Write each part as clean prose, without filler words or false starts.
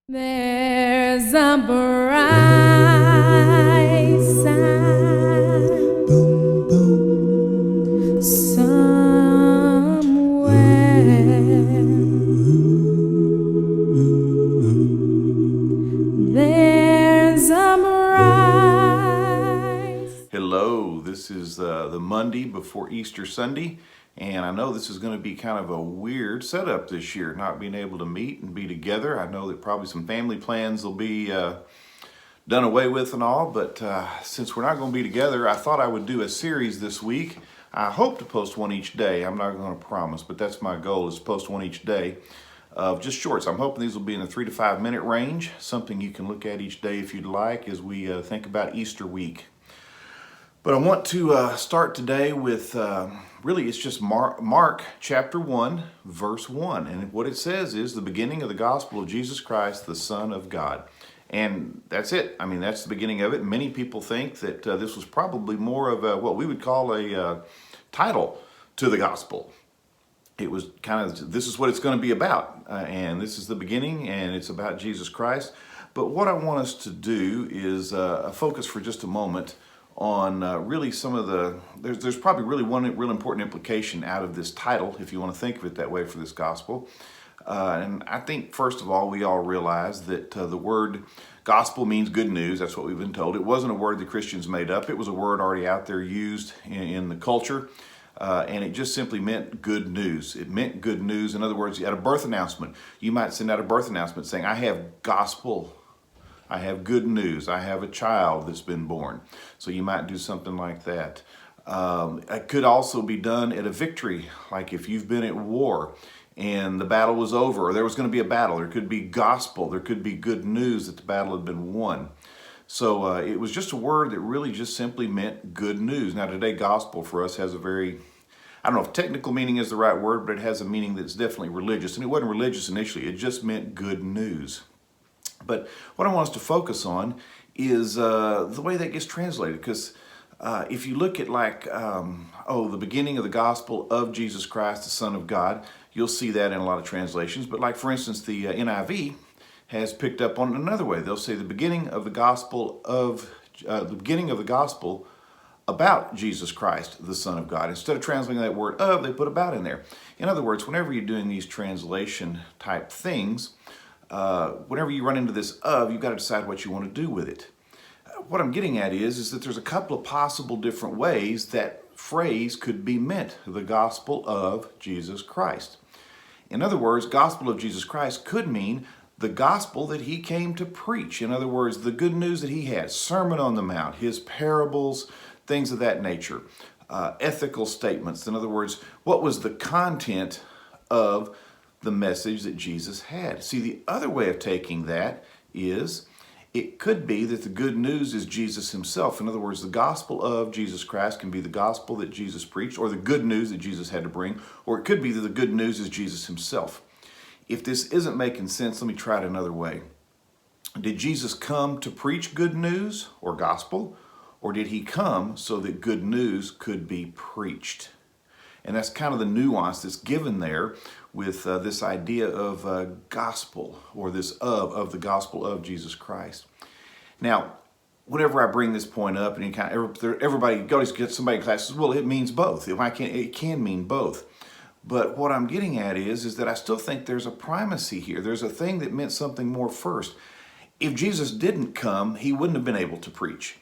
There's a bright side Boom, boom. somewhere. There's a bright. Hello, this is the Monday before Easter Sunday, and I know this is going to be kind of a weird setup this year, not being able to meet and be together. I know that probably some family plans will be done away with and all, but since we're not going to be together, I thought I would do a series this week. I hope to post one each day. I'm not going to promise, but that's my goal, is to post one each day of just shorts. I'm hoping these will be in the 3 to 5 minute range, something you can look at each day if you'd like as we think about Easter week. But I want to start today with really it's just Mark chapter 1, verse 1. And what it says is the beginning of the gospel of Jesus Christ, the Son of God. And that's it. I mean, that's the beginning of it. Many people think that this was probably more of what we would call a title to the gospel. It was kind of, this is what it's going to be about. And this is the beginning, and it's about Jesus Christ. But what I want us to do is focus for just a moment on really some of the, there's probably really one real important implication out of this title, if you want to think of it that way, for this gospel. And I think, first of all, we all realize that the word gospel means good news. That's what we've been told. It wasn't a word that Christians made up. It was a word already out there used in the culture. And it just simply meant good news. It meant good news. In other words, at a birth announcement, you might send out a birth announcement saying, I have gospel. I have good news. I have a child that's been born. So you might do something like that. It could also be done at a victory, like if you've been at war and the battle was over, or there was going to be a battle. There could be gospel. There could be good news that the battle had been won. So it was just a word that really just simply meant good news. Now today, gospel for us has a very, I don't know if technical meaning is the right word, but it has a meaning that's definitely religious. And it wasn't religious initially. It just meant good news. But what I want us to focus on is the way that gets translated, because if you look at the beginning of the gospel of Jesus Christ, the Son of God, you'll see that in a lot of translations. But like, for instance, the NIV has picked up on another way. They'll say the beginning of the gospel about Jesus Christ, the Son of God. Instead of translating that word of, they put about in there. In other words, whenever you're doing these translation type things, whenever you run into this of, you've got to decide what you want to do with it. What I'm getting at is that there's a couple of possible different ways that phrase could be meant, the gospel of Jesus Christ. In other words, gospel of Jesus Christ could mean the gospel that he came to preach. In other words, the good news that he had, Sermon on the Mount, his parables, things of that nature, ethical statements. In other words, what was the content of the message that Jesus had? See, the other way of taking that is it could be that the good news is Jesus himself. In other words, the gospel of Jesus Christ can be the gospel that Jesus preached, or the good news that Jesus had to bring, or it could be that the good news is Jesus himself. If this isn't making sense, let me try it another way. Did Jesus come to preach good news or gospel, or did he come so that good news could be preached? And that's kind of the nuance that's given there with this idea of gospel, or this of the gospel of Jesus Christ. Now, whenever I bring this point up, and everybody goes to get somebody in class says, well, it means both. It can mean both. But what I'm getting at is that I still think there's a primacy here. There's a thing that meant something more first. If Jesus didn't come, he wouldn't have been able to preach.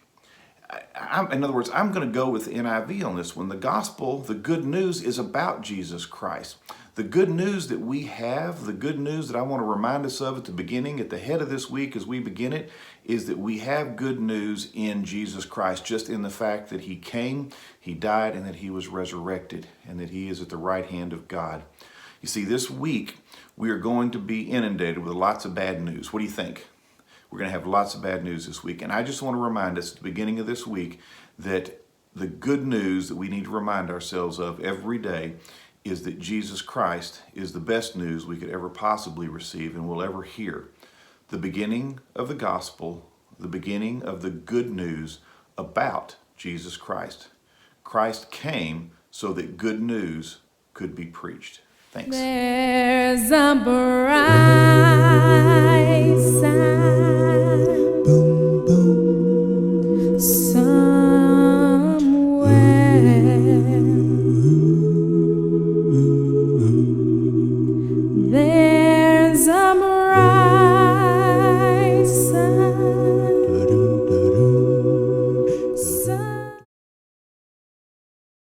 In other words, I'm going to go with the NIV on this one. The gospel, the good news, is about Jesus Christ. The good news that we have, the good news that I want to remind us of at the beginning, at the head of this week as we begin it, is that we have good news in Jesus Christ, just in the fact that he came, he died, and that he was resurrected, and that he is at the right hand of God. You see, this week, we are going to be inundated with lots of bad news. What do you think? We're going to have lots of bad news this week. And I just want to remind us at the beginning of this week that the good news that we need to remind ourselves of every day is that Jesus Christ is the best news we could ever possibly receive and will ever hear. The beginning of the gospel, the beginning of the good news about Jesus Christ. Christ came so that good news could be preached. Thanks. There's a bright Barbara.